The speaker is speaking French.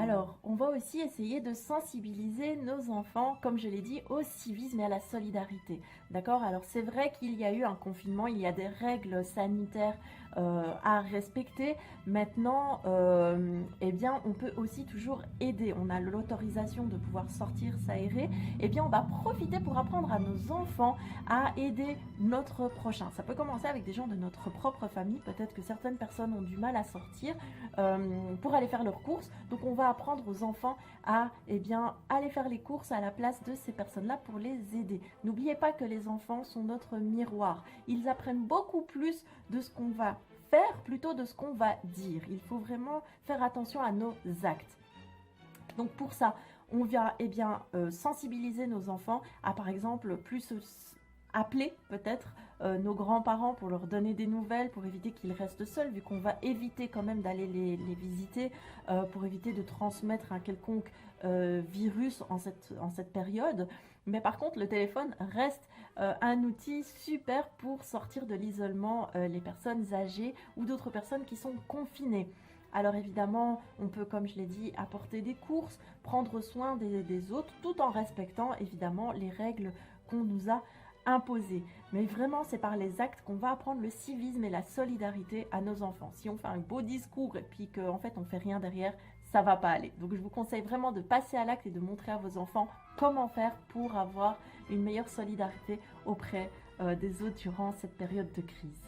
Alors, on va aussi essayer de sensibiliser nos enfants, comme je l'ai dit, au civisme et à la solidarité. D'accord? Alors, c'est vrai qu'il y a eu un confinement, il y a des règles sanitaires à respecter. Maintenant, eh bien, on peut aussi toujours aider. On a l'autorisation de pouvoir sortir, s'aérer. Eh bien, on va profiter pour apprendre à nos enfants à aider notre prochain. Ça peut commencer avec des gens de notre propre famille. Peut-être que certaines personnes ont du mal à sortir pour aller faire leurs courses. Donc, on va apprendre aux enfants à aller faire les courses à la place de ces personnes-là pour les aider. N'oubliez pas que les enfants sont notre miroir. Ils apprennent beaucoup plus de ce qu'on va faire plutôt de ce qu'on va dire. Il faut vraiment faire attention à nos actes. Donc pour ça, on vient sensibiliser nos enfants à par exemple plus appeler peut-être nos grands-parents pour leur donner des nouvelles, pour éviter qu'ils restent seuls, vu qu'on va éviter quand même d'aller les visiter, pour éviter de transmettre un quelconque virus en cette période. Mais par contre, le téléphone reste un outil super pour sortir de l'isolement les personnes âgées ou d'autres personnes qui sont confinées. Alors évidemment, on peut, comme je l'ai dit, apporter des courses, prendre soin des autres, tout en respectant évidemment les règles qu'on nous a imposées. Mais vraiment, c'est par les actes qu'on va apprendre le civisme et la solidarité à nos enfants. Si on fait un beau discours et puis qu'en fait on fait rien derrière, ça va pas aller. Donc je vous conseille vraiment de passer à l'acte et de montrer à vos enfants comment faire pour avoir une meilleure solidarité auprès des autres durant cette période de crise.